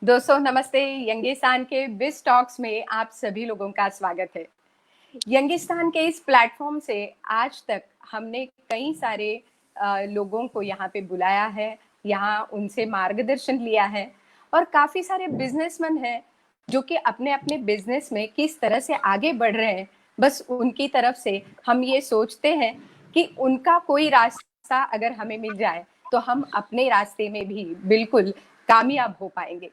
दोस्तों नमस्ते। यंगिस्तान के बिज टॉक्स में आप सभी लोगों का स्वागत है। यंगिस्तान के इस प्लेटफॉर्म से आज तक हमने कई सारे लोगों को यहाँ पे बुलाया है, यहाँ उनसे मार्गदर्शन लिया है और काफी सारे बिजनेसमैन हैं जो कि अपने अपने बिजनेस में किस तरह से आगे बढ़ रहे हैं। बस उनकी तरफ से हम ये सोचते हैं कि उनका कोई रास्ता अगर हमें मिल जाए तो हम अपने रास्ते में भी बिल्कुल कामयाब हो पाएंगे।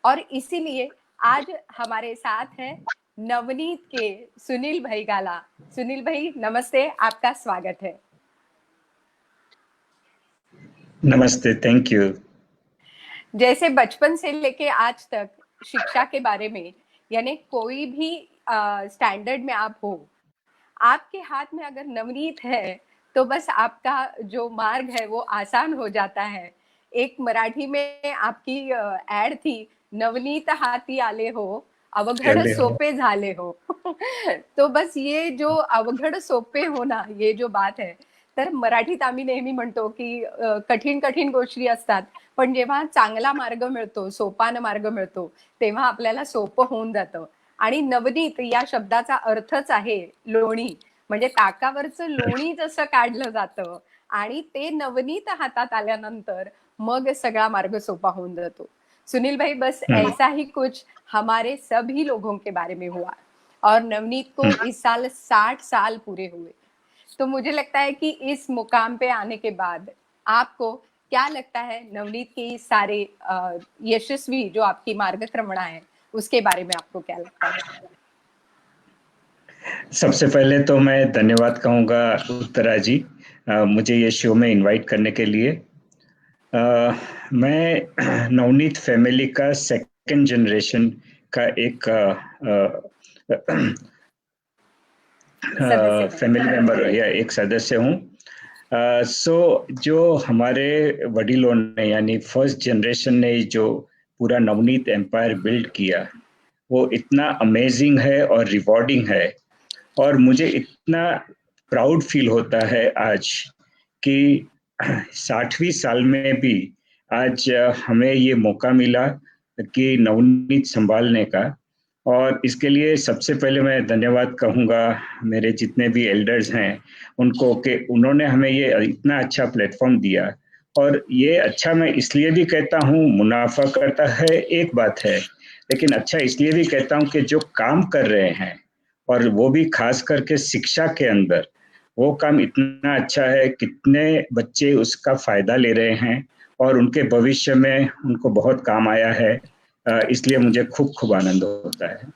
और इसीलिए आज हमारे साथ हैं नवनीत के सुनील भाई गाला। सुनील भाई नमस्ते, आपका स्वागत है। नमस्ते, थैंक यू। जैसे बचपन से लेके आज तक शिक्षा के बारे में, यानी कोई भी स्टैंडर्ड में आप हो, आपके हाथ में अगर नवनीत है तो बस आपका जो मार्ग है वो आसान हो जाता है। एक मराठी में आपकी एड थी, नवनीत हाती आले हो, अवघड चले हो। सोपे झाले हो। तो बस ये जो अवघड सोपे होना, ये जो बात आहे, तर मराठीत आम्ही नेहमी म्हणतो की कठीण कठीण गोष्टी असतात, पण जेव्हा चांगला मार्ग मिळतो, सोपान मार्ग मिळतो, तेव्हा आपल्याला सोपं होऊन जातं। आणि नवनीत या शब्दाचा अर्थच आहे लोणी, म्हणजे ताकावरचं लोणी जसं काढलं जातं आणि ते नवनीत हातात आल्यानंतर मग सगळा मार्ग सोपा होऊन जातो। सुनील भाई, बस ऐसा ही कुछ हमारे सभी लोगों के बारे में हुआ और नवनीत को इस साल 60 साल पूरे हुए। तो मुझे लगता है कि इस मुकाम पे आने के बाद आपको क्या लगता है, नवनीत के इस सारे यशस्वी जो आपकी मार्गक्रमणा है उसके बारे में आपको क्या लगता है? सबसे पहले तो मैं धन्यवाद कहूँगा उत्तरा जी, मुझे ये शो में इनवाइट करने के लिए। मैं नवनीत फैमिली का सेकंड जनरेशन का एक सदस्य हैं। फैमिली मेंबर या एक सदस्य हूँ। जो हमारे वडीलों ने यानी फर्स्ट जनरेशन ने जो पूरा नवनीत एम्पायर बिल्ड किया, वो इतना अमेजिंग है और रिवॉर्डिंग है। और मुझे इतना प्राउड फील होता है आज कि 60वीं साल में भी आज हमें ये मौका मिला कि नवनीत संभालने का। और इसके लिए सबसे पहले मैं धन्यवाद कहूँगा मेरे जितने भी एल्डर्स हैं उनको, कि उन्होंने हमें ये इतना अच्छा प्लेटफॉर्म दिया। और ये अच्छा मैं इसलिए भी कहता हूँ, मुनाफा करता है एक बात है, लेकिन अच्छा इसलिए भी कहता हूँ कि जो काम कर रहे हैं और वो भी खास करके शिक्षा के अंदर, वो काम इतना अच्छा है, कितने बच्चे उसका फायदा ले रहे हैं और उनके भविष्य में उनको बहुत काम आया है। इसलिए मुझे खूब खूब आनंद होता है।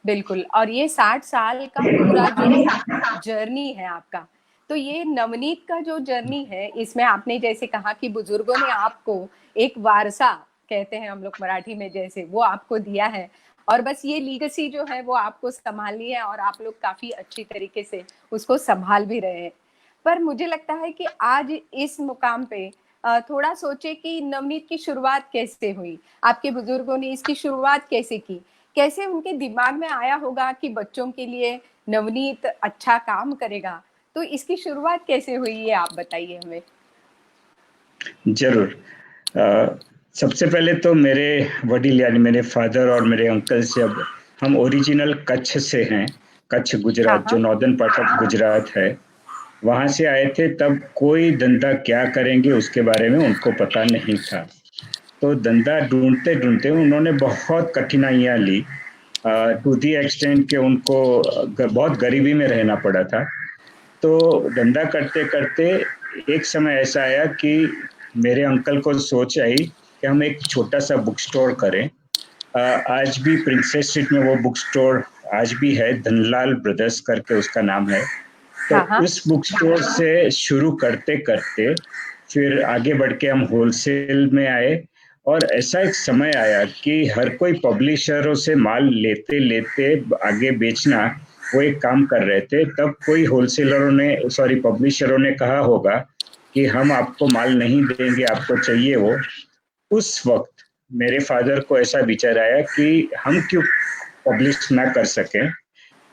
बिल्कुल। और ये 60 साल का पूरा जो जर्नी है आपका, तो ये नवनीत का जो जर्नी है, इसमें आपने जैसे कहा कि बुजुर्गों ने आपको एक वारसा, कहते हैं हम लोग मराठी में, जैसे वो आपको दिया है और बस ये लीगेसी जो है वो आपको संभालनी है और आप लोग काफी अच्छी तरीके से उसको संभाल भी रहे हैं। पर मुझे लगता है कि आज इस मुकाम पे थोड़ा सोचे कि नवनीत की शुरुआत कैसे हुई, आपके बुजुर्गों ने इसकी शुरुआत कैसे की, कैसे उनके दिमाग में आया होगा कि बच्चों के लिए नवनीत अच्छा काम करेगा। तो इसकी शुरुआत कैसे हुई, ये आप बताइए हमें। जरूर। सबसे पहले तो मेरे वडील यानी मेरे फादर और मेरे अंकल से, अब हम ओरिजिनल कच्छ से हैं, कच्छ हाँ गुजरात, जो हाँ। नॉर्दर्न पार्ट ऑफ गुजरात है, वहां से आए थे। तब कोई धंधा क्या करेंगे उसके बारे में उनको पता नहीं था। तो धंधा ढूंढते ढूंढते उन्होंने बहुत कठिनाइयां ली, टू दी एक्सटेंट कि उनको बहुत गरीबी में रहना पड़ा था। तो धंधा करते करते एक समय ऐसा आया कि मेरे अंकल को सोच आई कि हम एक छोटा सा बुक स्टोर करें। आज भी प्रिंसेस स्ट्रीट में वो बुक स्टोर आज भी है, धनलाल ब्रदर्स करके उसका नाम है। तो हाँ हाँ। उस बुक स्टोर से शुरू करते करते फिर आगे बढ़ के हम होलसेल में आए। और ऐसा एक समय आया कि हर कोई पब्लिशरों से माल लेते लेते आगे बेचना, वो एक काम कर रहे थे। तब कोई होलसेलरों ने, सॉरी पब्लिशरों ने कहा होगा कि हम आपको माल नहीं देंगे, आपको चाहिए वो। उस वक्त मेरे फादर को ऐसा विचार आया कि हम क्यों पब्लिश ना कर सकें।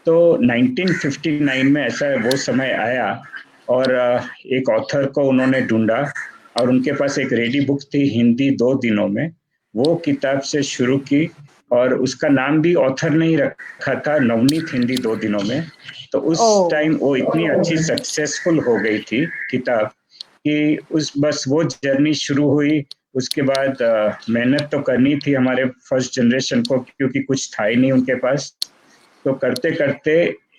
तो 1959 में ऐसा वो समय आया और एक ऑथर को उन्होंने ढूंढा और उनके पास एक रेडी बुक थी, हिंदी 2 दिनों में। वो किताब से शुरू की, और उसका नाम भी ऑथर ने ही रखा था, नवनीत हिंदी 2 दिनों में। तो उस ओ टाइम वो इतनी अच्छी सक्सेसफुल हो गई थी किताब कि उस बस वो जर्नी शुरू हुई। उसके बाद मेहनत तो करनी थी हमारे फर्स्ट जनरेशन को, क्योंकि कुछ था ही नहीं उनके पास। तो करते करते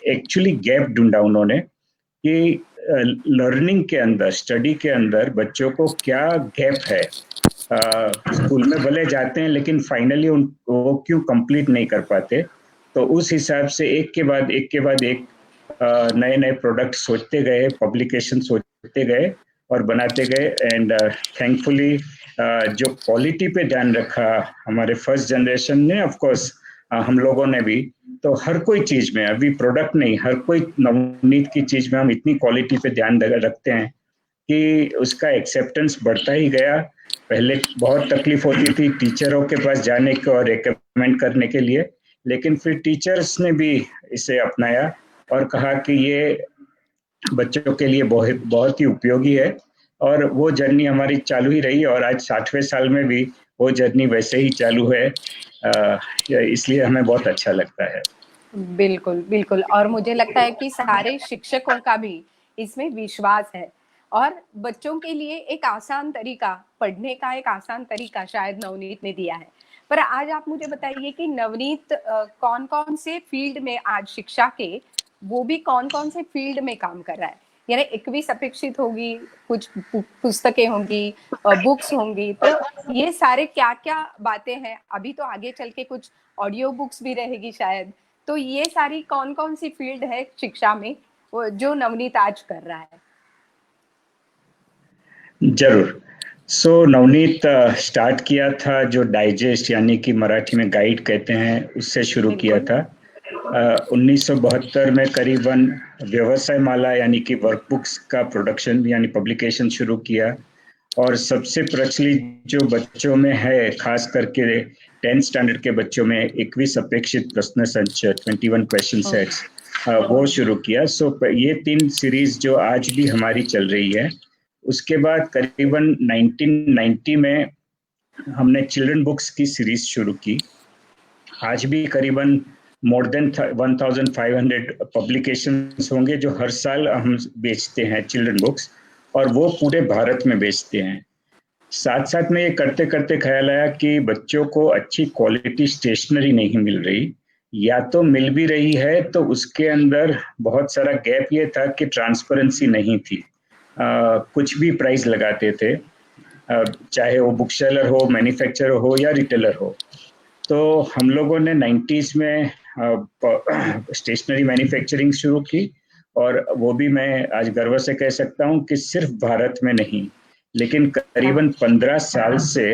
एक्चुअली गैप ढूंढा उन्होंने कि लर्निंग के अंदर, स्टडी के अंदर बच्चों को क्या गैप है। स्कूल में भले जाते हैं लेकिन फाइनली वो क्यों कंप्लीट नहीं कर पाते। तो उस हिसाब से एक के बाद एक नए नए प्रोडक्ट सोचते गए, पब्लिकेशन सोचते गए और बनाते गए। एंड थैंकफुली जो क्वालिटी पे ध्यान रखा हमारे फर्स्ट जनरेशन ने, ऑफ कोर्स हम लोगों ने भी, तो हर कोई चीज में, अभी प्रोडक्ट नहीं, हर कोई नवनीत की चीज में हम इतनी क्वालिटी पे ध्यान रखते हैं कि उसका एक्सेप्टेंस बढ़ता ही गया। पहले बहुत तकलीफ होती थी टीचरों के पास जाने को और रिकमेंड करने के लिए, लेकिन फिर टीचर्स ने भी इसे अपनाया और कहा कि ये बच्चों के लिए बहुत बहुत ही उपयोगी है। और वो जर्नी हमारी चालू ही रही, और आज 60वें साल में भी वो जर्नी वैसे ही चालू है। इसलिए हमें बहुत अच्छा लगता है। बिल्कुल बिल्कुल। और मुझे लगता है कि सारे शिक्षकों का भी इसमें विश्वास है, और बच्चों के लिए एक आसान तरीका, पढ़ने का एक आसान तरीका शायद नवनीत ने दिया है। पर आज आप मुझे बताइए कि नवनीत कौन कौन से फील्ड में आज शिक्षा के, वो भी कौन कौन से फील्ड में काम कर रहा है। यानी 21 अपेक्षित होगी, कुछ पुस्तकें होंगी, बुक्स होंगी, तो ये सारे क्या क्या बातें हैं। अभी तो आगे चल के कुछ ऑडियो बुक्स भी रहेगी शायद। तो ये सारी कौन कौन सी फील्ड है शिक्षा में जो नवनीत आज कर रहा है। जरूर। नवनीत स्टार्ट किया था जो डाइजेस्ट, यानी कि मराठी में गाइड कहते हैं, उससे शुरू किया बिल्कुल। था। 1972 में करीबन व्यवसाय माला यानी कि वर्कबुक्स का प्रोडक्शन यानी पब्लिकेशन शुरू किया। और सबसे प्रचलित जो बच्चों में है, खास करके 10th स्टैंडर्ड के बच्चों में, 21 अपेक्षित प्रश्न संच, 21 क्वेश्चन सेट्स, वो शुरू किया। ये 3 सीरीज जो आज भी हमारी चल रही है। उसके बाद करीबन 1990 में हमने चिल्ड्रन बुक्स की सीरीज शुरू की। आज भी करीबन मोर देन 1500 पब्लिकेशंस होंगे जो हर साल हम बेचते हैं चिल्ड्रन बुक्स, और वो पूरे भारत में बेचते हैं। साथ साथ में ये करते करते ख्याल आया कि बच्चों को अच्छी क्वालिटी स्टेशनरी नहीं मिल रही, या तो मिल भी रही है तो उसके अंदर बहुत सारा गैप ये था कि ट्रांसपेरेंसी नहीं थी। कुछ भी प्राइस लगाते थे, चाहे वो बुक सेलर हो, मैन्युफैक्चरर हो या रिटेलर हो। तो हम लोगों ने 90s में स्टेशनरी मैन्युफैक्चरिंग शुरू की, और वो भी मैं आज गर्व से कह सकता हूँ कि सिर्फ भारत में नहीं, लेकिन करीबन 15 साल से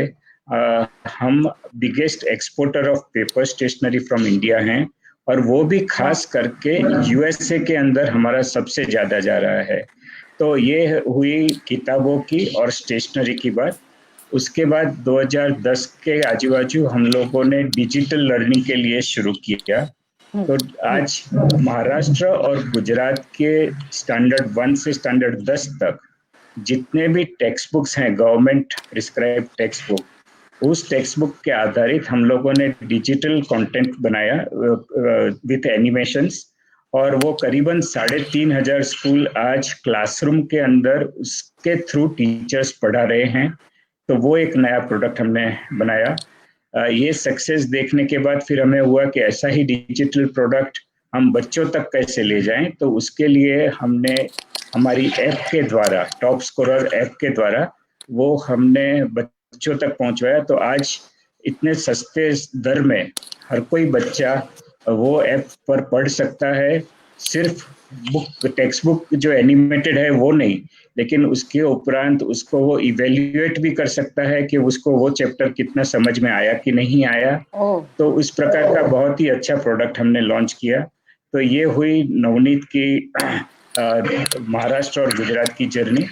हम biggest exporter of paper stationery from India हैं। और वो भी खास करके यूएसए के अंदर हमारा सबसे ज्यादा जा रहा है। तो ये हुई किताबों की और स्टेशनरी की बात। उसके बाद 2010 के आजू बाजू हम लोगों ने डिजिटल लर्निंग के लिए शुरू किया। तो आज महाराष्ट्र और गुजरात के स्टैंडर्ड 1 से स्टैंडर्ड 10 तक जितने भी टेक्स्ट बुक्स हैं, गवर्नमेंट प्रिस्क्राइब टेक्स्ट बुक, उस टेक्स्ट बुक के आधारित हम लोगों ने डिजिटल कंटेंट बनाया विथ एनिमेशंस। और वो करीबन 3500 स्कूल आज क्लासरूम के अंदर उसके थ्रू टीचर्स पढ़ा रहे हैं। तो वो एक नया प्रोडक्ट हमने बनाया। ये सक्सेस देखने के बाद फिर हमें हुआ कि ऐसा ही डिजिटल प्रोडक्ट हम बच्चों तक कैसे ले जाएं। तो उसके लिए हमने हमारी ऐप के द्वारा, टॉप स्कोरर ऐप के द्वारा, वो हमने बच्चों तक पहुंचवाया। तो आज इतने सस्ते दर में हर कोई बच्चा वो ऐप पर पढ़ सकता है। सिर्फ बुक, टेक्स्ट बुक जो एनिमेटेड है वो नहीं, लेकिन उसके उपरांत उसको वो इवेल्युएट भी कर सकता है कि उसको वो चैप्टर कितना समझ में आया कि नहीं आया। तो इस प्रकार का बहुत ही अच्छा प्रोडक्ट हमने लॉन्च किया। तो ये हुई नवनीत की महाराष्ट्र और गुजरात की जर्नी।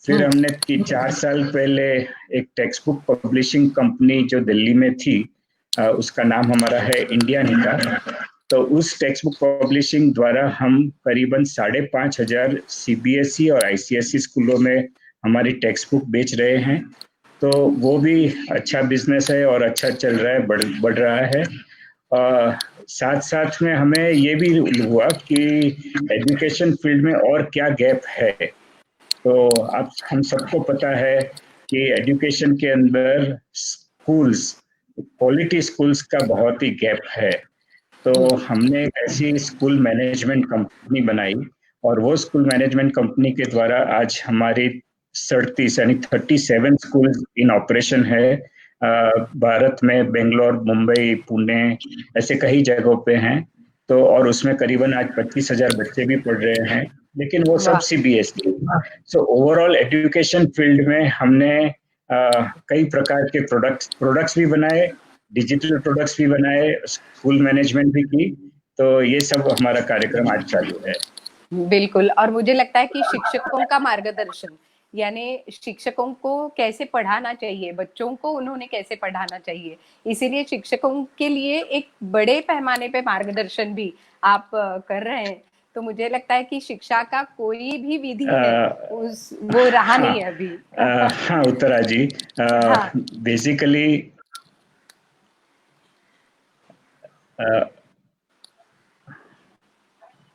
फिर हमने 4 साल पहले एक टेक्स्ट बुक पब्लिशिंग कंपनी जो दिल्ली में थी, उसका नाम हमारा है इंडिया निका। तो उस टेक्स्ट बुक पब्लिशिंग द्वारा हम करीबन 5,500 सीबीएसई और आईसीएसई स्कूलों में हमारी टेक्स्ट बुक बेच रहे हैं। तो वो भी अच्छा बिजनेस है और अच्छा चल रहा है, बढ़ रहा है। साथ साथ में हमें ये भी हुआ कि एजुकेशन फील्ड में और क्या गैप है। तो आप हम सबको पता है कि एजुकेशन के अंदर स्कूल्स, क्वालिटी स्कूल्स का बहुत ही गैप है। तो हमने एक ऐसी स्कूल मैनेजमेंट कंपनी बनाई और वो स्कूल मैनेजमेंट कंपनी के द्वारा आज हमारी 37 यानी 37 स्कूल इन ऑपरेशन है। भारत में बेंगलोर, मुंबई, पुणे, ऐसे कई जगहों पे हैं। तो और उसमें करीबन आज 25,000 बच्चे भी पढ़ रहे हैं, लेकिन वो सब वाह। CBSE. So overall education field में हमने कई प्रकार के प्रोडक्ट्स भी बनाए, डिजिटल प्रोडक्ट्स भी बनाए, स्कूल मैनेजमेंट भी की। तो ये सब हमारा कार्यक्रम आज चालू है। बिल्कुल, और मुझे लगता है कि शिक्षकों का मार्गदर्शन, यानी शिक्षकों को कैसे पढ़ाना चाहिए, बच्चों को उन्होंने कैसे पढ़ाना चाहिए, इसीलिए शिक्षकों के लिए एक बड़े पैमाने पे मार्गदर्शन भी आप कर रहे हैं। तो मुझे लगता है कि शिक्षा का कोई भी विधि है उस वो रहा हाँ, नहीं है अभी। हाँ उत्तरा जी, हाँ बेसिकली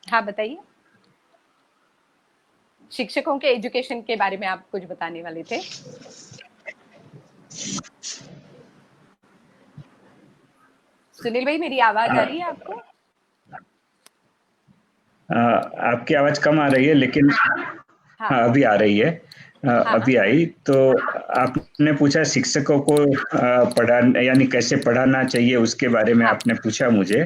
हाँ, बताइए। शिक्षकों के एजुकेशन के बारे में आप कुछ बताने वाले थे। सुनील भाई, मेरी आवाज आ रही है आपको? आपकी आवाज कम आ रही है, लेकिन हाँ हाँ अभी आ रही है। हाँ हाँ अभी आई। तो आपने पूछा शिक्षकों को पढ़ाना यानी कैसे पढ़ाना चाहिए, उसके बारे में हाँ आपने पूछा मुझे।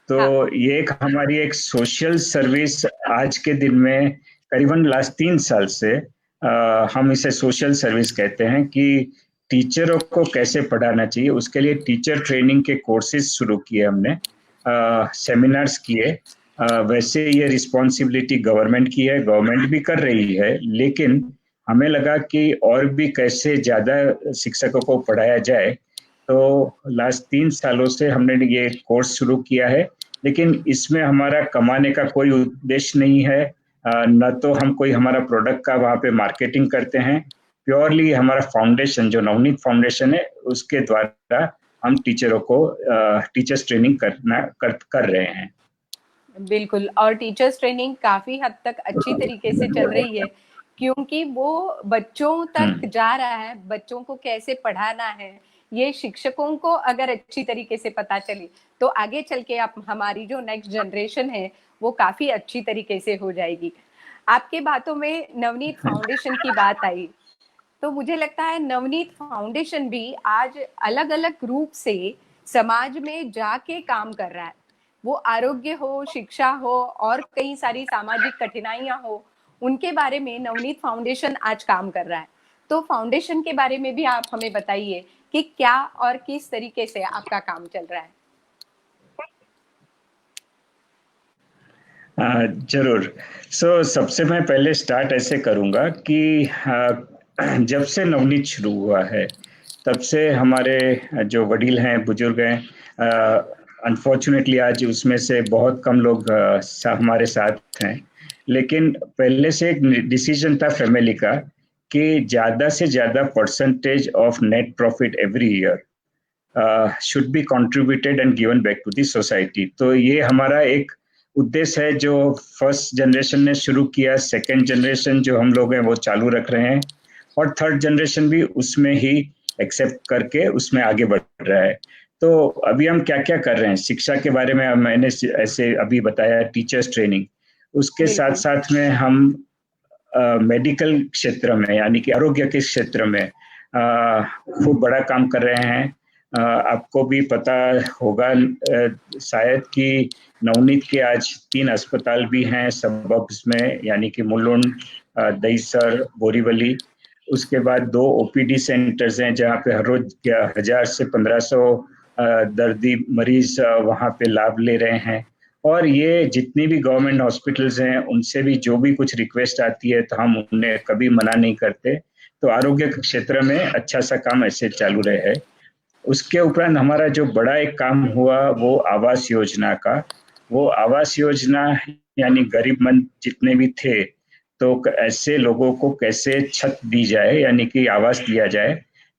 तो हाँ। ये एक हमारी एक सोशल सर्विस आज के दिन में, करीबन लास्ट 3 साल से हम इसे सोशल सर्विस कहते हैं कि टीचरों को कैसे पढ़ाना चाहिए, उसके लिए टीचर ट्रेनिंग के कोर्सेज शुरू किए हमने, सेमिनार्स किए। वैसे ये रिस्पॉन्सिबिलिटी गवर्नमेंट की है, गवर्नमेंट भी कर रही है, लेकिन हमें लगा कि और भी कैसे ज़्यादा शिक्षकों को पढ़ाया जाए। तो लास्ट 3 सालों से हमने ये कोर्स शुरू किया है, लेकिन इसमें हमारा कमाने का कोई उद्देश्य नहीं है। न तो हम कोई हमारा प्रोडक्ट का वहाँ पे मार्केटिंग करते हैं। प्योरली हमारा फाउंडेशन जो नवनीत फाउंडेशन है, उसके द्वारा हम टीचरों को टीचर्स ट्रेनिंग कर रहे हैं। बिल्कुल, और टीचर्स ट्रेनिंग काफी हद तक अच्छी तरीके से चल रही है, क्योंकि वो बच्चों तक जा रहा है। बच्चों को कैसे पढ़ाना है, ये शिक्षकों को अगर अच्छी तरीके से पता चले तो आगे चल के आप हमारी जो नेक्स्ट जनरेशन है वो काफी अच्छी तरीके से हो जाएगी। आपके बातों में नवनीत फाउंडेशन की बात आई, तो मुझे लगता है नवनीत फाउंडेशन भी आज अलग अलग रूप से समाज में जाके काम कर रहा है। वो आरोग्य हो, शिक्षा हो, और कई सारी सामाजिक कठिनाइयां हो, उनके बारे में नवनीत फाउंडेशन आज काम कर रहा है। तो फाउंडेशन के बारे में भी आप हमें बताइए कि क्या और किस तरीके से आपका काम चल रहा है। जरूर। सबसे मैं पहले स्टार्ट ऐसे करूंगा कि जब से नवनीत शुरू हुआ है, तब से हमारे जो वडील हैं, बुजुर्ग हैं, अनफॉर्चुनेटली आज उसमें से बहुत कम लोग हमारे साथ हैं। लेकिन पहले से एक डिसीजन था फैमिली का कि ज्यादा से ज्यादा percentage of net profit every year should be contributed and given back to the society. तो ये हमारा एक उद्देश्य है जो फर्स्ट जनरेशन ने शुरू किया, सेकंड जनरेशन जो हम लोग हैं वो चालू रख रहे हैं, और थर्ड जनरेशन भी उसमें ही एक्सेप्ट करके उसमें आगे बढ़ रहा है। तो अभी हम क्या क्या कर रहे हैं शिक्षा के बारे में, मैंने ऐसे अभी बताया टीचर्स ट्रेनिंग। उसके साथ बिल्कुल। साथ में हम मेडिकल क्षेत्र में यानी कि आरोग्य के क्षेत्र में खूब बड़ा काम कर रहे हैं। आपको भी पता होगा शायद कि नवनीत के आज 3 अस्पताल भी हैं सबब्स में, यानी कि मुलुंड, दहीसर, बोरीवली। उसके बाद 2 ओपीडी सेंटर्स हैं जहाँ पे हर रोज 1000 से 1500 दर्दी मरीज वहाँ पे लाभ ले रहे हैं। और ये जितनी भी गवर्नमेंट हॉस्पिटल्स हैं उनसे भी जो भी कुछ रिक्वेस्ट आती है तो हम उन्हें कभी मना नहीं करते। तो आरोग्य के क्षेत्र में अच्छा सा काम ऐसे चालू रहे है। उसके उपरांत हमारा जो बड़ा एक काम हुआ वो आवास योजना का। वो आवास योजना यानी गरीबमंद जितने भी थे, तो ऐसे लोगों को कैसे छत दी जाए यानी कि आवास दिया जाए।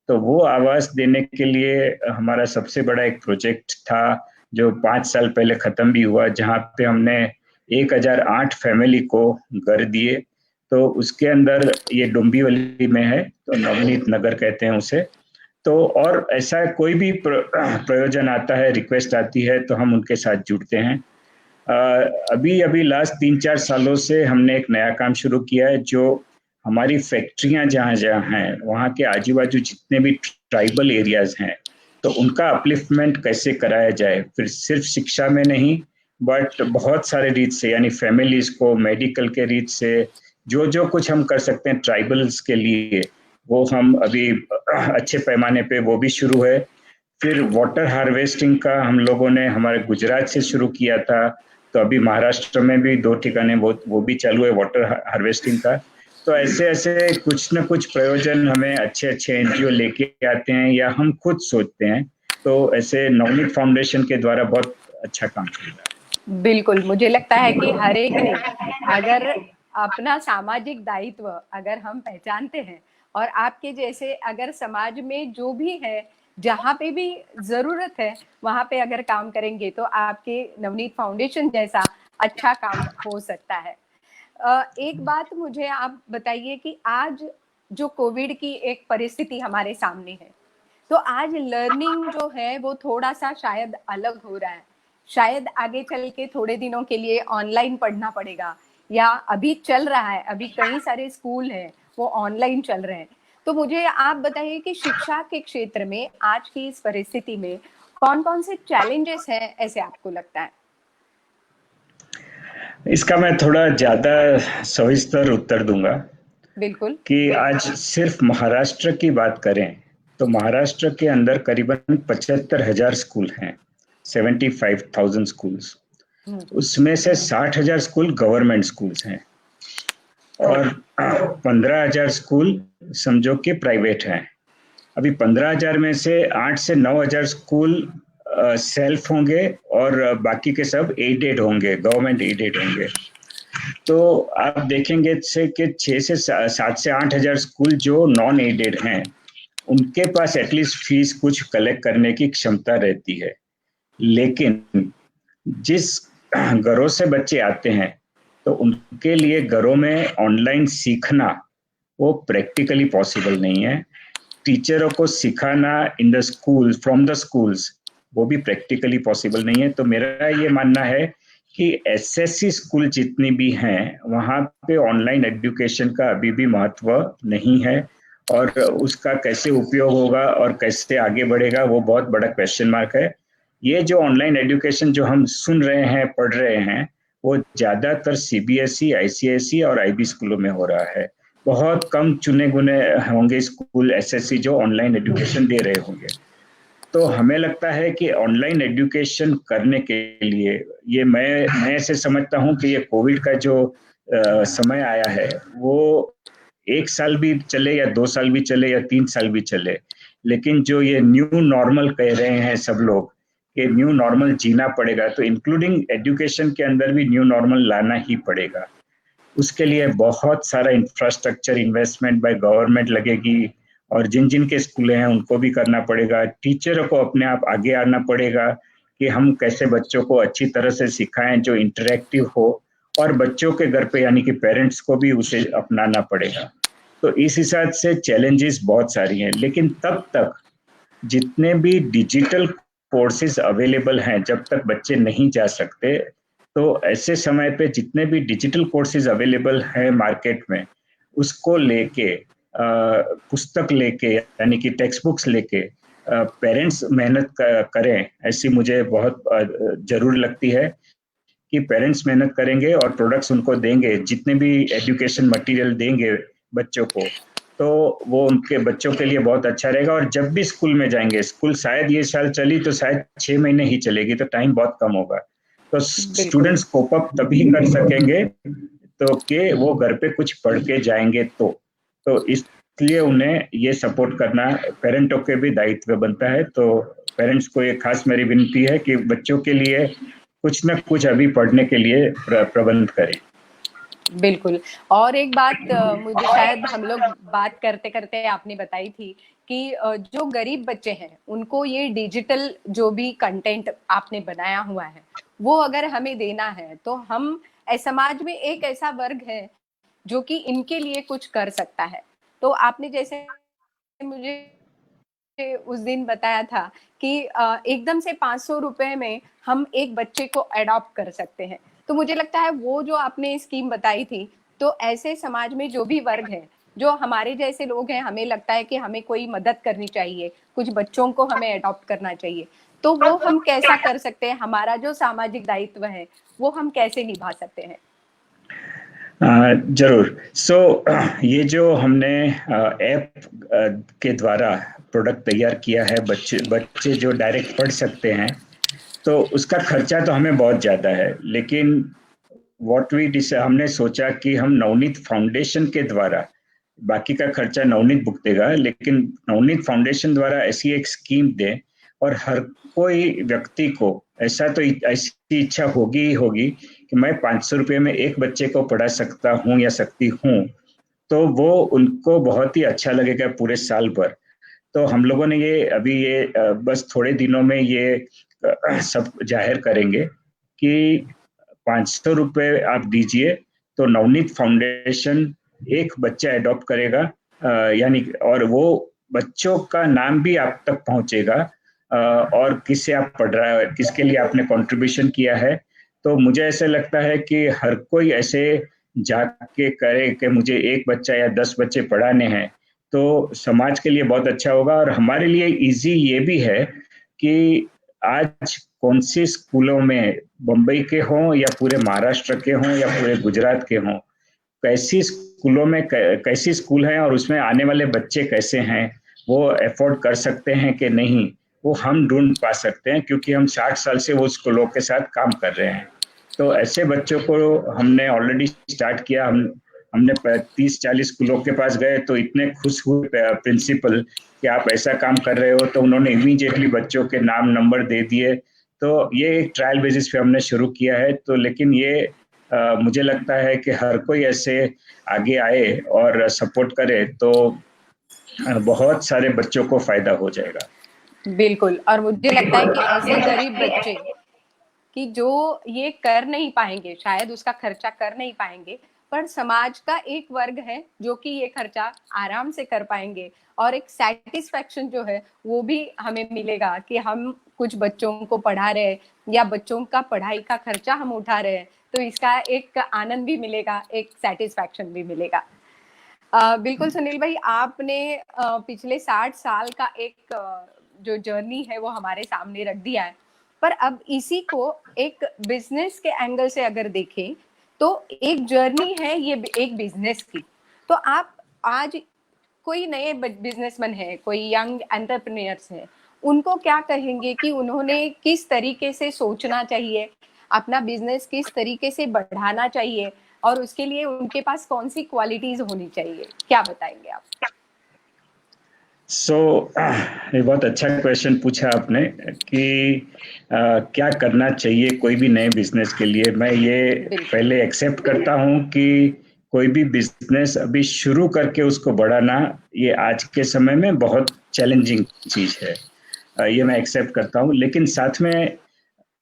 तो वो आवास देने के लिए हमारा सबसे बड़ा एक प्रोजेक्ट था जो 5 साल पहले खत्म भी हुआ, जहाँ पे हमने 1008 फैमिली को घर दिए। तो उसके अंदर ये डोंबिवली में है, तो नवनीत नगर कहते हैं उसे। तो और ऐसा कोई भी प्रयोजन आता है, रिक्वेस्ट आती है, तो हम उनके साथ जुड़ते हैं। अभी अभी लास्ट 3-4 सालों से हमने एक नया काम शुरू किया है, जो हमारी फैक्ट्रियां जहाँ जहाँ हैं वहाँ के आजू बाजू जितने भी ट्राइबल एरियाज हैं, तो उनका अपलिफ्टमेंट कैसे कराया जाए, फिर सिर्फ शिक्षा में नहीं बट बहुत सारे रीत से, यानी फैमिलीज को मेडिकल के रीत से जो जो कुछ हम कर सकते हैं ट्राइबल्स के लिए, वो हम अभी अच्छे पैमाने पे वो भी शुरू है। फिर वाटर हार्वेस्टिंग का हम लोगों ने हमारे गुजरात से शुरू किया था, तो अभी महाराष्ट्र में भी 2 ठिकाने वो भी चालू है वाटर हार्वेस्टिंग का। तो ऐसे ऐसे कुछ न कुछ प्रयोजन हमें अच्छे अच्छे एनजीओ लेके आते हैं या हम खुद सोचते हैं। तो ऐसे नवनीत फाउंडेशन के द्वारा बहुत अच्छा काम चल रहा है। बिल्कुल, मुझे लगता है कि हर एक ने अगर अपना सामाजिक दायित्व अगर हम पहचानते हैं और आपके जैसे अगर समाज में जो भी है, जहाँ पे भी जरूरत है, वहां पे अगर काम करेंगे तो आपके नवनीत फाउंडेशन जैसा अच्छा काम हो सकता है। एक बात मुझे आप बताइए कि आज जो कोविड की एक परिस्थिति हमारे सामने है, तो आज लर्निंग जो है वो थोड़ा सा शायद अलग हो रहा है। शायद आगे चल के थोड़े दिनों के लिए ऑनलाइन पढ़ना पड़ेगा, या अभी चल रहा है, अभी कई सारे स्कूल हैं वो ऑनलाइन चल रहे हैं। तो मुझे आप बताइए कि शिक्षा के क्षेत्र में आज की इस परिस्थिति में कौन कौन से चैलेंजेस हैं, ऐसे आपको लगता है? इसका मैं थोड़ा ज्यादा सविस्तर उत्तर दूंगा बिल्कुल। कि आज सिर्फ महाराष्ट्र की बात करें तो महाराष्ट्र के अंदर करीबन 75,000 स्कूल हैं, 75,000 स्कूल्स। उसमें से 60,000 स्कूल गवर्नमेंट स्कूल्स हैं और 15,000 स्कूल समझो कि प्राइवेट हैं। अभी 15,000 में से 8 से 9,000 स्कूल सेल्फ होंगे और बाकी के सब एडेड होंगे, गवर्नमेंट एडेड होंगे। तो आप देखेंगे से कि 6 से 7 से 8,000 स्कूल जो नॉन एडेड हैं, उनके पास एटलीस्ट फीस कुछ कलेक्ट करने की क्षमता रहती है। लेकिन जिस घरों से बच्चे आते हैं, तो उनके लिए घरों में ऑनलाइन सीखना वो प्रैक्टिकली पॉसिबल नहीं है। टीचरों को सिखाना in the school from the schools वो भी प्रैक्टिकली पॉसिबल नहीं है। तो मेरा ये मानना है कि एसएससी स्कूल जितनी भी हैं वहाँ पे ऑनलाइन एजुकेशन का अभी भी महत्व नहीं है, और उसका कैसे उपयोग होगा और कैसे आगे बढ़ेगा वो बहुत बड़ा क्वेश्चन मार्क है। ये जो ऑनलाइन एजुकेशन जो हम सुन रहे हैं, पढ़ रहे हैं, वो ज्यादातर सीबीएसई, आईसीएसई और आईबी स्कूलों में हो रहा है। बहुत कम चुने गुने होंगे स्कूल एसएससी जो ऑनलाइन एजुकेशन दे रहे होंगे। तो हमें लगता है कि ऑनलाइन एजुकेशन करने के लिए ये मैं ऐसे समझता हूँ कि ये कोविड का जो समय आया है वो 1 साल भी चले या 2 साल भी चले या 3 साल भी चले, लेकिन जो ये न्यू नॉर्मल कह रहे हैं सब लोग कि न्यू नॉर्मल जीना पड़ेगा, तो इंक्लूडिंग एजुकेशन के अंदर भी न्यू नॉर्मल लाना ही पड़ेगा। उसके लिए बहुत सारा इंफ्रास्ट्रक्चर इन्वेस्टमेंट बाय गवर्नमेंट लगेगी, और जिन जिन के स्कूलें हैं उनको भी करना पड़ेगा। टीचरों को अपने आप आगे आना पड़ेगा कि हम कैसे बच्चों को अच्छी तरह से सिखाएं जो इंटरेक्टिव हो, और बच्चों के घर पे यानी कि पेरेंट्स को भी उसे अपनाना पड़ेगा। तो इस हिसाब से चैलेंजेस बहुत सारी हैं, लेकिन तब तक जितने भी डिजिटल कोर्सेज अवेलेबल हैं, जब तक बच्चे नहीं जा सकते, तो ऐसे समय पे जितने भी डिजिटल कोर्सेज अवेलेबल हैं मार्केट में, उसको लेके पुस्तक लेके यानी कि टेक्स्ट बुक्स लेके पेरेंट्स मेहनत करें, ऐसी मुझे बहुत जरूर लगती है कि पेरेंट्स मेहनत करेंगे और प्रोडक्ट्स उनको देंगे, जितने भी एजुकेशन मटेरियल देंगे बच्चों को, तो वो उनके बच्चों के लिए बहुत अच्छा रहेगा। और जब भी स्कूल में जाएंगे, स्कूल शायद ये साल चली तो शायद 6 महीने ही चलेगी, तो टाइम बहुत कम होगा, तो स्टूडेंट्स कोप अप तभी कर सकेंगे तो कि वो घर पे कुछ पढ़ के जाएंगे। तो इसलिए उन्हें ये सपोर्ट करना पेरेंटों के भी दायित्व बनता है। तो पेरेंट्स को ये खास मेरी विनती है कि बच्चों के लिए कुछ न कुछ अभी पढ़ने के लिए प्रबंध करें। बिल्कुल। और एक बात मुझे शायद हम लोग बात करते करते आपने बताई थी कि जो गरीब बच्चे हैं उनको ये डिजिटल जो भी कंटेंट आपने बनाया हुआ है वो अगर हमें देना है तो हम समाज में एक ऐसा वर्ग है जो कि इनके लिए कुछ कर सकता है। तो आपने जैसे मुझे उस दिन बताया था कि एकदम से 500 रुपए में हम एक बच्चे को अडॉप्ट कर सकते हैं। तो मुझे लगता है वो जो आपने स्कीम बताई थी, तो ऐसे समाज में जो भी वर्ग है, जो हमारे जैसे लोग हैं, हमें लगता है कि हमें कोई मदद करनी चाहिए, कुछ बच्चों को हमें अडॉप्ट करना चाहिए। तो वो हम कैसा कर सकते हैं? हमारा जो सामाजिक दायित्व है, वो हम कैसे निभा सकते हैं? जरूर। ये जो हमने ऐप के द्वारा प्रोडक्ट तैयार किया है, बच्चे बच्चे जो डायरेक्ट पढ़ सकते हैं, तो उसका खर्चा तो हमें बहुत ज़्यादा है, लेकिन हमने सोचा कि हम नवनीत फाउंडेशन के द्वारा, बाकी का खर्चा नवनीत भुगतेगा, लेकिन नवनीत फाउंडेशन द्वारा ऐसी एक स्कीम दें और हर कोई व्यक्ति को ऐसी इच्छा होगी ही होगी कि मैं 500 रुपये में एक बच्चे को पढ़ा सकता हूँ या सकती हूँ, तो वो उनको बहुत ही अच्छा लगेगा पूरे साल भर। तो हम लोगों ने बस थोड़े दिनों में सब जाहिर करेंगे कि 500 रुपये आप दीजिए तो नवनीत फाउंडेशन एक बच्चा अडॉप्ट करेगा, यानी, और वो बच्चों का नाम भी आप तक पहुंचेगा, और किससे आप पढ़ रहा है, किसके लिए आपने कंट्रीब्यूशन किया है। तो मुझे ऐसा लगता है कि हर कोई ऐसे जाके करे कि मुझे एक बच्चा या 10 बच्चे पढ़ाने हैं, तो समाज के लिए बहुत अच्छा होगा। और हमारे लिए इजी ये भी है कि आज कौन से स्कूलों में, बम्बई के हों या पूरे महाराष्ट्र के हों या पूरे गुजरात के हों, कैसी स्कूलों में कैसी स्कूल हैं और उसमें आने वाले बच्चे कैसे हैं, वो अफोर्ड कर सकते हैं कि नहीं, वो हम ढूंढ पा सकते हैं, क्योंकि हम 60 साल से वो स्कूलों के साथ काम कर रहे हैं। तो ऐसे बच्चों को हमने ऑलरेडी स्टार्ट किया। हमने 30-40 स्कूलों के पास गए तो इतने खुश हुए प्रिंसिपल कि आप ऐसा काम कर रहे हो, तो उन्होंने इमीडिएटली बच्चों के नाम नंबर दे दिए। तो ये एक ट्रायल बेसिस पे हमने शुरू किया है। तो लेकिन मुझे लगता है कि हर कोई ऐसे आगे आए और सपोर्ट करे तो बहुत सारे बच्चों को फायदा हो जाएगा। बिल्कुल। और मुझे लगता है कि ऐसे गरीब बच्चे कि जो ये कर नहीं पाएंगे, शायद उसका खर्चा कर नहीं पाएंगे, पर समाज का एक वर्ग है जो कि ये खर्चा आराम से कर पाएंगे और एक सेटिस्फेक्शन जो है वो भी हमें मिलेगा कि हम कुछ बच्चों को पढ़ा रहे हैं या बच्चों का पढ़ाई का खर्चा हम उठा रहे हैं, तो इसका एक आनंद भी मिलेगा, एक सेटिस्फेक्शन भी मिलेगा। बिल्कुल सुनील भाई, आपने पिछले 60 साल का एक जो जर्नी है वो हमारे सामने रख दिया है, पर अब इसी को एक बिजनेस के एंगल से अगर देखें तो एक जर्नी है ये एक बिजनेस की। तो आप आज कोई नए बिजनेसमैन है, कोई यंग एंटरप्रेन्योर्स है, उनको क्या कहेंगे कि उन्होंने किस तरीके से सोचना चाहिए, अपना बिजनेस किस तरीके से बढ़ाना चाहिए और उसके लिए उनके पास कौन सी क्वालिटीज होनी चाहिए, क्या बताएंगे आप? ये बहुत अच्छा क्वेश्चन पूछा आपने कि क्या करना चाहिए कोई भी नए बिजनेस के लिए। मैं ये पहले एक्सेप्ट करता हूँ कि कोई भी बिजनेस अभी शुरू करके उसको बढ़ाना, ये आज के समय में बहुत चैलेंजिंग चीज है। ये मैं एक्सेप्ट करता हूँ, लेकिन साथ में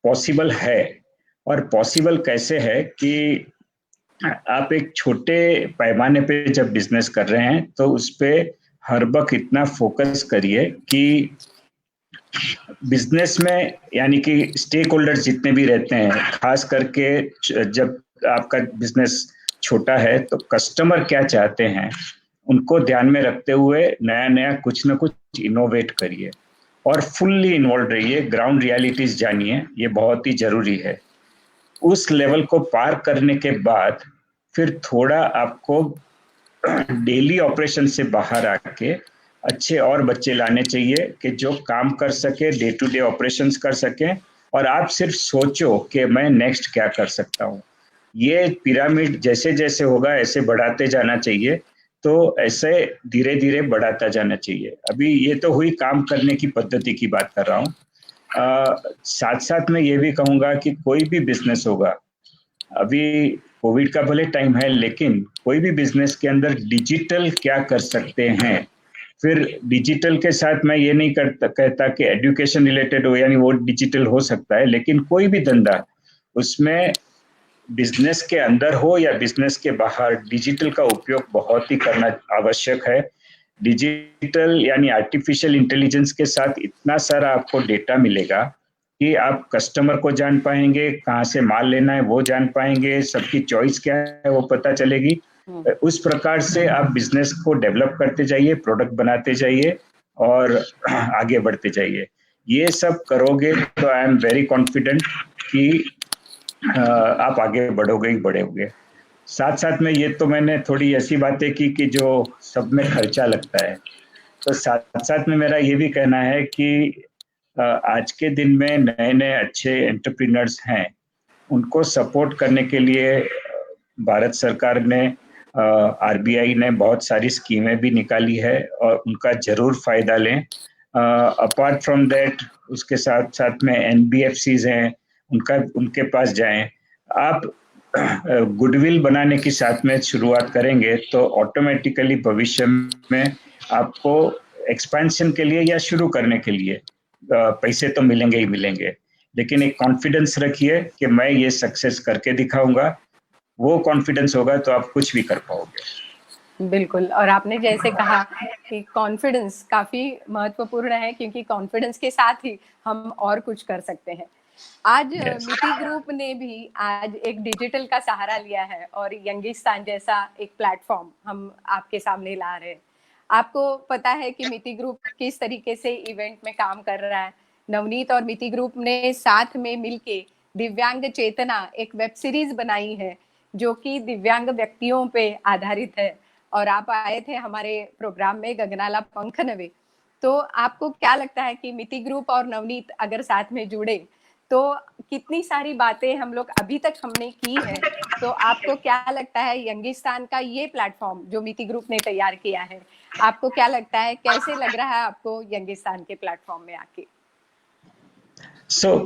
पॉसिबल है। और पॉसिबल कैसे है कि आप एक छोटे पैमाने पे जब बिजनेस कर रहे हैं तो उस पे हर वक्त इतना फोकस करिए कि बिजनेस में, यानी कि स्टेक होल्डर्स जितने भी रहते हैं, खास करके जब आपका बिजनेस छोटा है, तो कस्टमर क्या चाहते हैं उनको ध्यान में रखते हुए नया नया कुछ ना कुछ इनोवेट करिए और फुल्ली इन्वॉल्व रहिए, ग्राउंड रियलिटीज जानिए, ये बहुत ही जरूरी है। उस लेवल को पार करने के बाद फिर थोड़ा आपको डेली ऑपरेशन से बाहर आके अच्छे और बच्चे लाने चाहिए कि जो काम कर सके, डे टू डे ऑपरेशंस कर सके, और आप सिर्फ सोचो कि मैं नेक्स्ट क्या कर सकता हूँ। ये पिरामिड जैसे जैसे होगा ऐसे बढ़ाते जाना चाहिए, तो ऐसे धीरे धीरे बढ़ाता जाना चाहिए। अभी ये तो हुई काम करने की पद्धति की बात कर रहा हूँ। साथ साथ मैं ये भी कहूँगा कि कोई भी बिजनेस होगा, अभी कोविड का भले टाइम है, लेकिन कोई भी बिजनेस के अंदर डिजिटल क्या कर सकते हैं। फिर डिजिटल के साथ मैं ये नहीं कहता कि एजुकेशन रिलेटेड हो, यानी वो डिजिटल हो सकता है, लेकिन कोई भी धंधा उसमें बिजनेस के अंदर हो या बिजनेस के बाहर डिजिटल का उपयोग बहुत ही करना आवश्यक है। डिजिटल यानी आर्टिफिशियल इंटेलिजेंस के साथ इतना सारा आपको डेटा मिलेगा कि आप कस्टमर को जान पाएंगे, कहाँ से माल लेना है वो जान पाएंगे, सबकी चॉइस क्या है वो पता चलेगी। उस प्रकार से आप बिजनेस को डेवलप करते जाइए, प्रोडक्ट बनाते जाइए और आगे बढ़ते जाइए। ये सब करोगे तो आई एम वेरी कॉन्फिडेंट कि आप आगे बढ़ोगे ही बढ़ोगे। साथ साथ में ये तो मैंने थोड़ी ऐसी बातें की कि जो सब में खर्चा लगता है, तो साथ साथ में मेरा ये भी कहना है कि आज के दिन में नए नए अच्छे एंटरप्रेन्योर्स हैं, उनको सपोर्ट करने के लिए भारत सरकार ने, आरबीआई ने बहुत सारी स्कीमें भी निकाली है और उनका जरूर फायदा लें। अपार्ट फ्रॉम दैट उसके साथ साथ में एनबीएफसीज हैं, उनके पास जाएं। आप गुडविल बनाने की साथ में शुरुआत करेंगे तो ऑटोमेटिकली भविष्य में आपको एक्सपेंशन के लिए या शुरू करने के लिए पैसे तो मिलेंगे ही मिलेंगे, लेकिन एक कॉन्फिडेंस रखिए कि मैं ये सक्सेस करके दिखाऊंगा। वो कॉन्फिडेंस होगा तो आप कुछ भी कर पाओगे। बिल्कुल, और आपने जैसे कहा कि कॉन्फिडेंस काफी महत्वपूर्ण है, क्योंकि कॉन्फिडेंस के साथ ही हम और कुछ कर सकते हैं। आज मिति ग्रुप ने भी आज एक डिजिटल का सहारा लिया है और यंगिस्तान जैसा एक प्लेटफॉर्म हम आपके सामने ला रहे हैं। आपको पता है कि मिति ग्रुप किस तरीके से इवेंट में काम कर रहा है। नवनीत और मिति ग्रुप ने साथ में मिलके दिव्यांग चेतना एक वेब सीरीज बनाई है जो कि दिव्यांग व्यक्तियों पे आधारित है, और आप आए थे हमारे प्रोग्राम में गगनाला पंख नवे। तो आपको क्या लगता है कि मिति ग्रुप और नवनीत अगर साथ में जुड़े तो कितनी सारी बातें हम लोग अभी तक हमने की है, तो आपको क्या लगता है यंगिस्तान का ये प्लेटफॉर्म जो मिति ग्रुप ने तैयार किया है, आपको क्या लगता है, कैसे लग रहा है आपको यंगिस्तान के प्लेटफॉर्म में आके?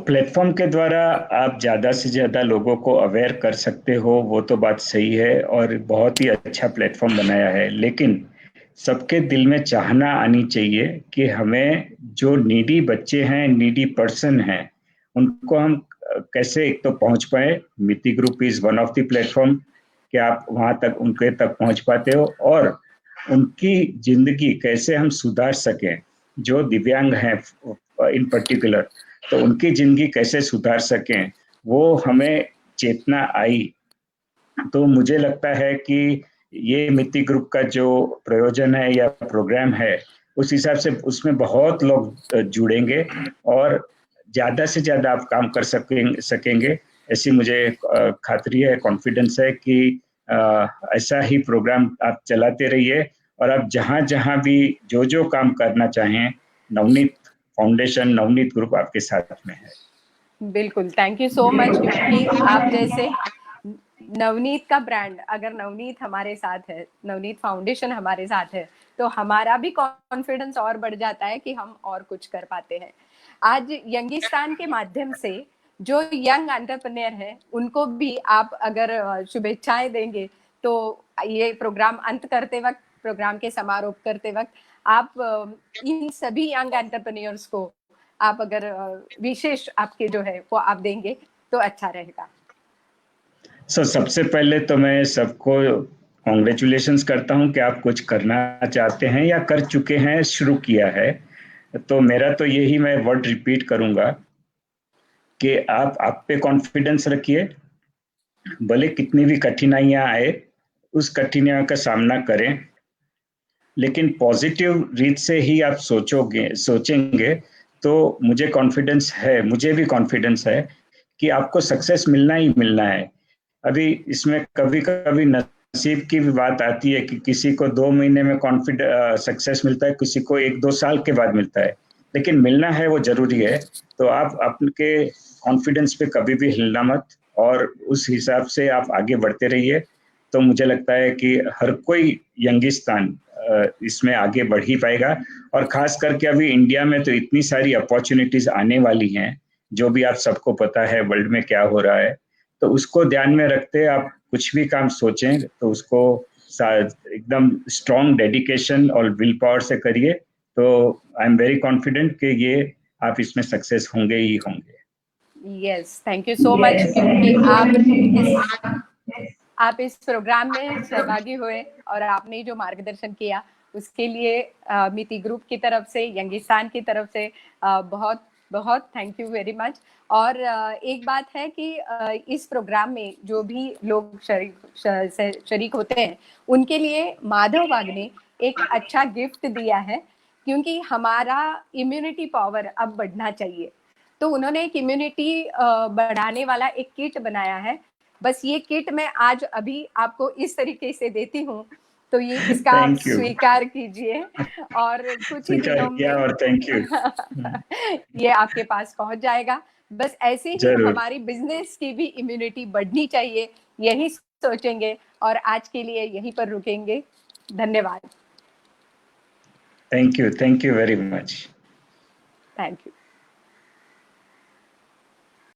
प्लेटफॉर्म के द्वारा आप ज़्यादा से ज़्यादा लोगों को अवेयर कर सकते हो, वो तो बात सही है और बहुत ही अच्छा प्लेटफॉर्म बनाया है, लेकिन सबके दिल में चाहना आनी चाहिए कि हमें जो नीडी बच्चे हैं, नीडी पर्सन हैं, उनको हम कैसे एक तो पहुंच पाए। मिति group is one of the platform कि आप वहां तक उनके तक पहुंच पाते हो और उनकी जिंदगी कैसे हम सुधार सकें, जो दिव्यांग हैं इन पर्टिकुलर, तो उनकी जिंदगी कैसे सुधार सकें वो हमें चेतना आई। तो मुझे लगता है कि ये मिति ग्रुप का जो प्रयोजन है या प्रोग्राम है, उस हिसाब से उसमें बहुत लोग जुड़ेंगे और ज्यादा से ज्यादा आप काम कर सकेंगे, ऐसी मुझे खातरी है, कॉन्फिडेंस है कि ऐसा ही प्रोग्राम आप चलाते रहिए और आप जहां जहां भी जो जो काम करना चाहें, नवनीत फाउंडेशन, नवनीत ग्रुप आपके साथ में है। बिल्कुल, थैंक यू सो मच, क्योंकि आप जैसे नवनीत का ब्रांड, अगर नवनीत हमारे साथ है, नवनीत फाउंडेशन हमारे साथ है, तो हमारा भी कॉन्फिडेंस और बढ़ जाता है कि हम और कुछ कर पाते हैं। आज यंगिस्तान के माध्यम से जो यंग एंटरप्रेन्योर है उनको भी आप अगर शुभेच्छाएं देंगे, तो ये प्रोग्राम अंत करते वक्त, प्रोग्राम के समारोह करते वक्त आप इन सभी यंग एंटरप्रेन्योर्स को आप अगर विशेष आपके जो है वो आप देंगे तो अच्छा रहेगा। सबसे पहले तो मैं सबको कॉन्ग्रेचुलेशंस करता हूं कि आप कुछ करना चाहते हैं या कर चुके हैं, शुरू किया है। तो मेरा तो यही मैं वर्ड रिपीट करूंगा कि आप पे कॉन्फिडेंस रखिए, भले कितनी भी कठिनाइयां आए उस कठिनाइयों का सामना करें, लेकिन पॉजिटिव रीत से ही आप सोचेंगे तो मुझे कॉन्फिडेंस है, मुझे भी कॉन्फिडेंस है कि आपको सक्सेस मिलना ही मिलना है। अभी इसमें कभी कभी नसीब की भी बात आती है कि किसी को 2 महीने में सक्सेस मिलता है, किसी को 1-2 साल के बाद मिलता है, लेकिन मिलना है वो जरूरी है। तो आप आपके कॉन्फिडेंस पे कभी भी हिलना मत और उस हिसाब से आप आगे बढ़ते रहिए। तो मुझे लगता है कि हर कोई यंगिस्तान इसमें आगे बढ़ ही पाएगा, और खास करके अभी इंडिया में तो इतनी सारी अपॉर्चुनिटीज आने वाली हैं, जो भी आप सबको पता है वर्ल्ड में क्या हो रहा है, तो उसको ध्यान में रखते आप कुछ भी काम सोचें तो उसको एकदम स्ट्रॉन्ग डेडिकेशन और विल पावर से करिए, तो आई एम वेरी कॉन्फिडेंट कि ये आप इसमें सक्सेस होंगे ही होंगे। Yes, thank you so much, क्योंकि आप इस प्रोग्राम में सहभागी हुए और आपने जो मार्गदर्शन किया उसके लिए मिति ग्रुप की तरफ से, यंगिस्तान की तरफ से बहुत बहुत थैंक यू वेरी मच। और एक बात है कि इस प्रोग्राम में जो भी लोग शरीक होते हैं उनके लिए माधव वाघ ने एक अच्छा गिफ्ट दिया है, क्योंकि हमारा इम्यूनिटी पावर अब बढ़ना चाहिए। तो उन्होंने एक इम्यूनिटी बढ़ाने वाला एक किट बनाया है। बस ये किट मैं आज अभी आपको इस तरीके से देती हूँ, तो ये इसका आप स्वीकार कीजिए और कुछ ही दिनों में और थैंक यू ये आपके पास पहुंच जाएगा। बस ऐसे ही हमारी बिजनेस की भी इम्यूनिटी बढ़नी चाहिए, यही सोचेंगे और आज के लिए यहीं पर रुकेंगे। धन्यवाद। Thank you very much. Thank you.